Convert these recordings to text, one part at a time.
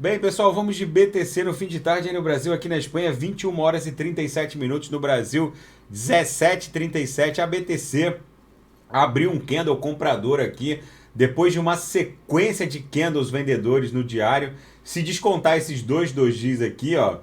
Bem, pessoal, vamos de BTC no fim de tarde aí no Brasil, aqui na Espanha, 21 horas e 37 minutos no Brasil, 17h37. A BTC abriu um candle comprador aqui, depois de uma sequência de candles vendedores no diário. Se descontar esses dois dojis aqui, ó,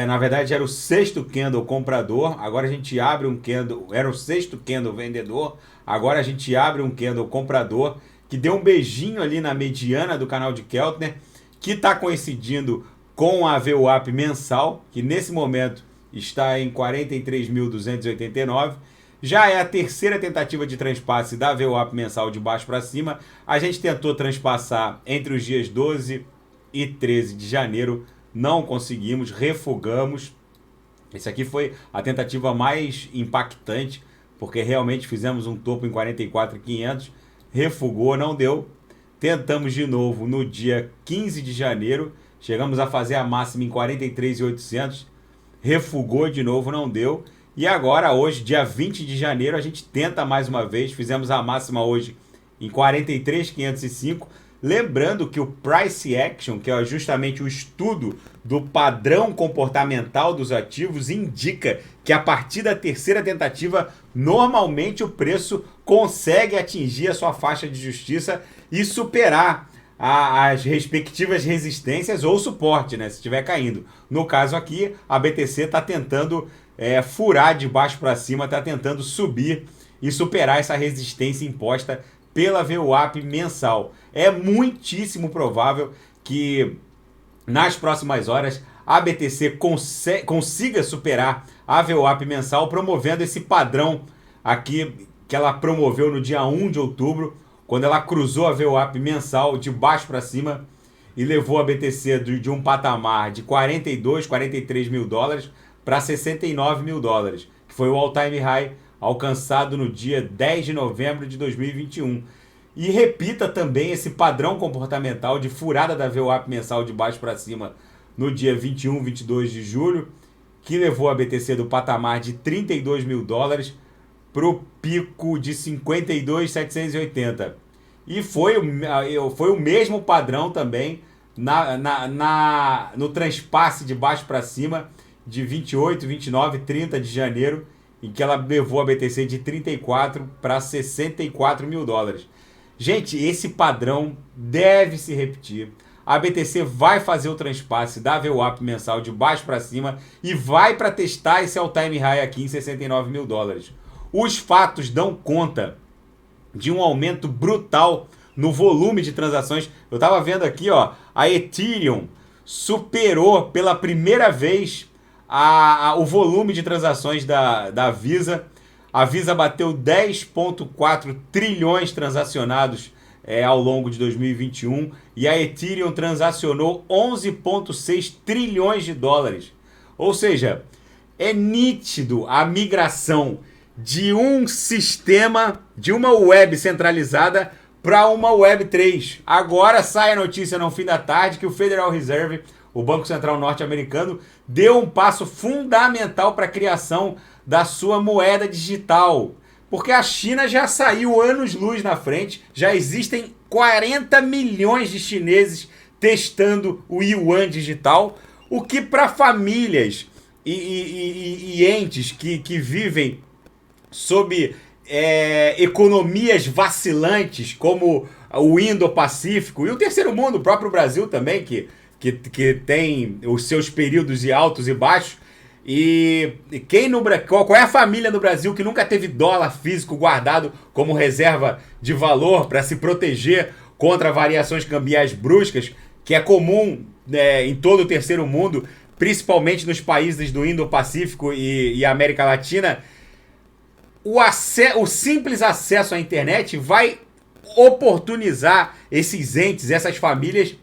na verdade era o sexto candle comprador, agora a gente abre um candle, era o sexto candle vendedor, agora a gente abre um candle comprador, que deu um beijinho ali na mediana do canal de Keltner, que está coincidindo com a VWAP mensal, que nesse momento está em 43.289. Já é a terceira tentativa de transpasse da VWAP mensal de baixo para cima. A gente tentou transpassar entre os dias 12 e 13 de janeiro, não conseguimos, refugamos. Esse aqui foi a tentativa mais impactante, porque realmente fizemos um topo em 44.500, refugou, não deu. Tentamos de novo no dia 15 de janeiro, chegamos a fazer a máxima em 43.800, refugou de novo, não deu. E agora, hoje, dia 20 de janeiro, a gente tenta mais uma vez, fizemos a máxima hoje em 43.505. Lembrando que o Price Action, que é justamente o estudo do padrão comportamental dos ativos, indica que a partir da terceira tentativa, normalmente o preço consegue atingir a sua faixa de justiça e superar as respectivas resistências ou suporte, né, se estiver caindo. No caso aqui, a BTC está tentando furar de baixo para cima, está tentando subir e superar essa resistência imposta pela VWAP mensal. É muitíssimo provável que nas próximas horas a BTC consiga superar a VWAP mensal, promovendo esse padrão aqui que ela promoveu no dia 1 de outubro, quando ela cruzou a VWAP mensal de baixo para cima e levou a BTC de um patamar de 42, 43 mil dólares para 69 mil dólares, que foi o all-time high alcançado no dia 10 de novembro de 2021. E repita também esse padrão comportamental de furada da VWAP mensal de baixo para cima no dia 21, 22 de julho, que levou a BTC do patamar de 32 mil dólares para o pico de 52.780. E foi o mesmo padrão também no transpasse de baixo para cima de 28, 29, 30 de janeiro, em que ela levou a BTC de 34 para 64 mil dólares. Gente, esse padrão deve se repetir. A BTC vai fazer o transpasse da VWAP mensal de baixo para cima e vai para testar esse all-time high aqui em 69 mil dólares. Os fatos dão conta de um aumento brutal no volume de transações. Eu estava vendo aqui, ó, a Ethereum superou pela primeira vez o volume de transações da Visa. A Visa bateu 10,4 trilhões transacionados ao longo de 2021 e a Ethereum transacionou 11,6 trilhões de dólares. Ou seja, é nítido a migração de um sistema, de uma web centralizada para uma web 3. Agora sai a notícia no fim da tarde que o Federal Reserve, o Banco Central norte-americano, deu um passo fundamental para a criação da sua moeda digital. Porque a China já saiu anos-luz na frente, já existem 40 milhões de chineses testando o yuan digital, o que para famílias e entes que vivem sob economias vacilantes, como o Indo-Pacífico e o terceiro mundo, o próprio Brasil também, que tem os seus períodos de altos e baixos. E qual é a família no Brasil que nunca teve dólar físico guardado como reserva de valor para se proteger contra variações cambiais bruscas, que é comum em todo o terceiro mundo, principalmente nos países do Indo-Pacífico e América Latina? O simples acesso à internet vai oportunizar esses entes, essas famílias,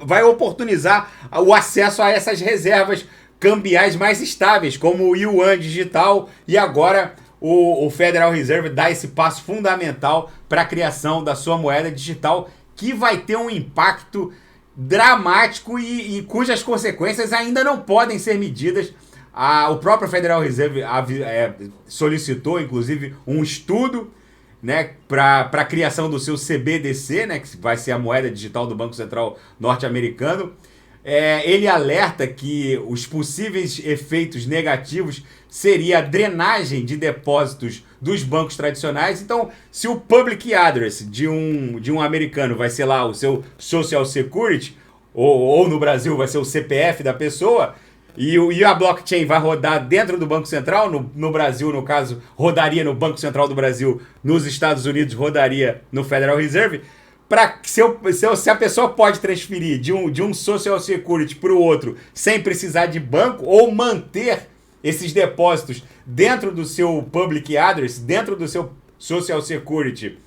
vai oportunizar o acesso a essas reservas cambiais mais estáveis, como o yuan digital, e agora o Federal Reserve dá esse passo fundamental para a criação da sua moeda digital, que vai ter um impacto dramático e cujas consequências ainda não podem ser medidas. O próprio Federal Reserve solicitou, inclusive, um estudo né, para a criação do seu CBDC, né, que vai ser a moeda digital do Banco Central norte-americano. Ele alerta que os possíveis efeitos negativos seria a drenagem de depósitos dos bancos tradicionais. Então, se o public address de um americano vai ser lá o seu Social Security, ou no Brasil vai ser o CPF da pessoa, e a blockchain vai rodar dentro do Banco Central, no Brasil, no caso, rodaria no Banco Central do Brasil, nos Estados Unidos, rodaria no Federal Reserve. Se a pessoa pode transferir de um Social Security para o outro sem precisar de banco, ou manter esses depósitos dentro do seu public address, dentro do seu Social Security,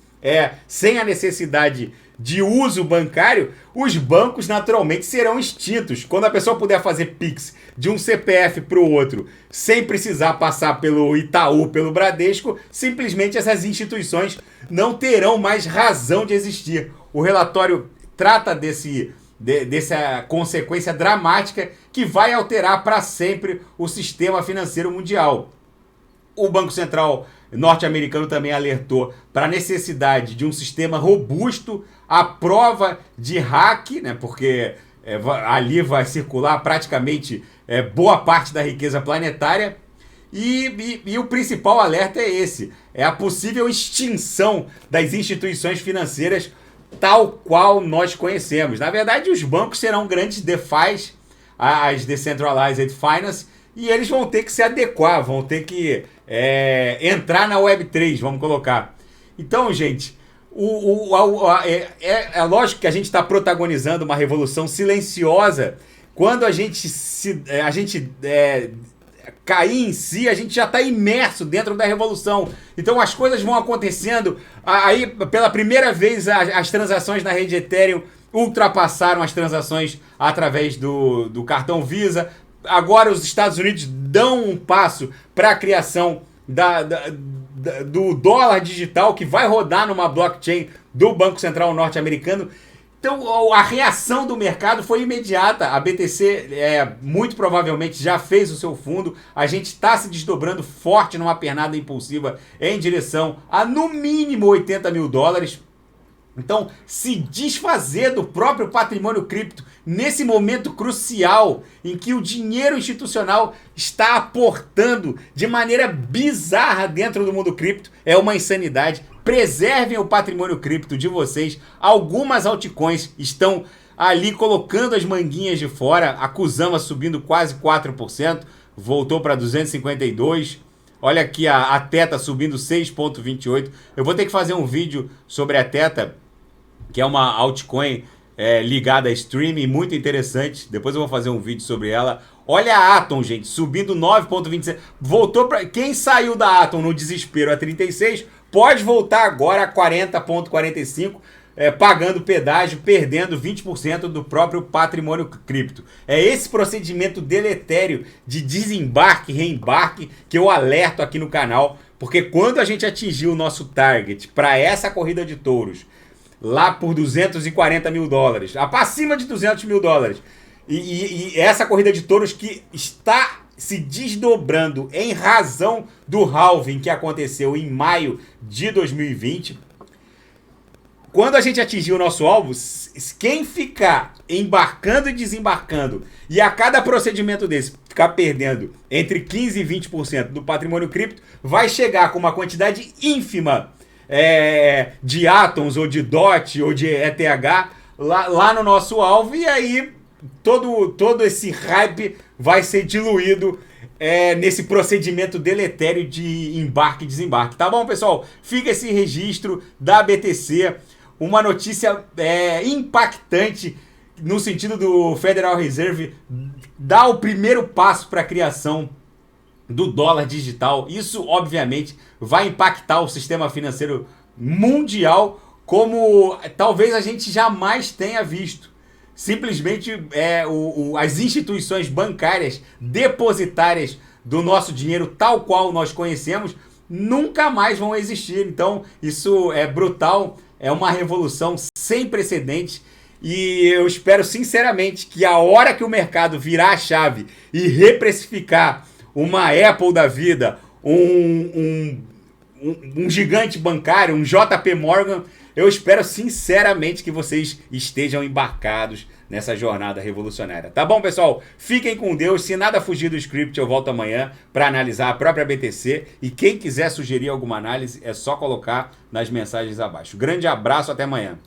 sem a necessidade de uso bancário, os bancos naturalmente serão extintos. Quando a pessoa puder fazer Pix de um CPF para o outro, sem precisar passar pelo Itaú, pelo Bradesco, simplesmente essas instituições não terão mais razão de existir. O relatório trata dessa consequência dramática que vai alterar para sempre o sistema financeiro mundial. O Banco Central norte-americano também alertou para a necessidade de um sistema robusto à prova de hack, né, porque ali vai circular praticamente boa parte da riqueza planetária. E o principal alerta é esse: é a possível extinção das instituições financeiras tal qual nós conhecemos. Na verdade, os bancos serão grandes DeFis, as Decentralized Finance, e eles vão ter que se adequar, vão ter que entrar na Web3, vamos colocar. Então, gente, é lógico que a gente está protagonizando uma revolução silenciosa. Quando a gente cair em si, a gente já está imerso dentro da revolução. Então as coisas vão acontecendo. Aí, pela primeira vez, as transações na rede Ethereum ultrapassaram as transações através do cartão Visa. Agora os Estados Unidos dão um passo para a criação do dólar digital, que vai rodar numa blockchain do Banco Central norte-americano. Então a reação do mercado foi imediata. A BTC muito provavelmente já fez o seu fundo. A gente está se desdobrando forte numa pernada impulsiva em direção a no mínimo $80 mil. Então, se desfazer do próprio patrimônio cripto nesse momento crucial em que o dinheiro institucional está aportando de maneira bizarra dentro do mundo cripto é uma insanidade. Preservem o patrimônio cripto de vocês. Algumas altcoins estão ali colocando as manguinhas de fora. A Kusama subindo quase 4%, voltou para 252. Olha aqui a Theta subindo 6,28%. Eu vou ter que fazer um vídeo sobre a Theta, que é uma altcoin ligada a streaming, muito interessante. Depois eu vou fazer um vídeo sobre ela. Olha a Atom, gente, subindo 9,27. Voltou para... Quem saiu da Atom no desespero a 36, pode voltar agora a 40,45, pagando pedágio, perdendo 20% do próprio patrimônio cripto. É esse procedimento deletério de desembarque, reembarque, que eu alerto aqui no canal, porque quando a gente atingir o nosso target para essa corrida de touros, lá por $240 mil, acima de $200 mil, e essa corrida de touros que está se desdobrando em razão do halving que aconteceu em maio de 2020. Quando a gente atingir o nosso alvo, quem ficar embarcando e desembarcando e a cada procedimento desse ficar perdendo entre 15% e 20% do patrimônio cripto, vai chegar com uma quantidade ínfima de Atoms ou de DOT ou de ETH lá no nosso alvo, e aí todo esse hype vai ser diluído nesse procedimento deletério de embarque e desembarque. Tá bom, pessoal? Fica esse registro da BTC, uma notícia impactante no sentido do Federal Reserve dar o primeiro passo para a criação do dólar digital. Isso, obviamente, vai impactar o sistema financeiro mundial como talvez a gente jamais tenha visto. Simplesmente as instituições bancárias depositárias do nosso dinheiro, tal qual nós conhecemos, nunca mais vão existir. Então, isso é brutal, é uma revolução sem precedentes. E eu espero sinceramente que a hora que o mercado virar a chave e reprecificar uma Apple da vida, um um gigante bancário, um JP Morgan. Eu espero sinceramente que vocês estejam embarcados nessa jornada revolucionária. Tá bom, pessoal? Fiquem com Deus. Se nada fugir do script, eu volto amanhã para analisar a própria BTC. E quem quiser sugerir alguma análise, é só colocar nas mensagens abaixo. Grande abraço, até amanhã.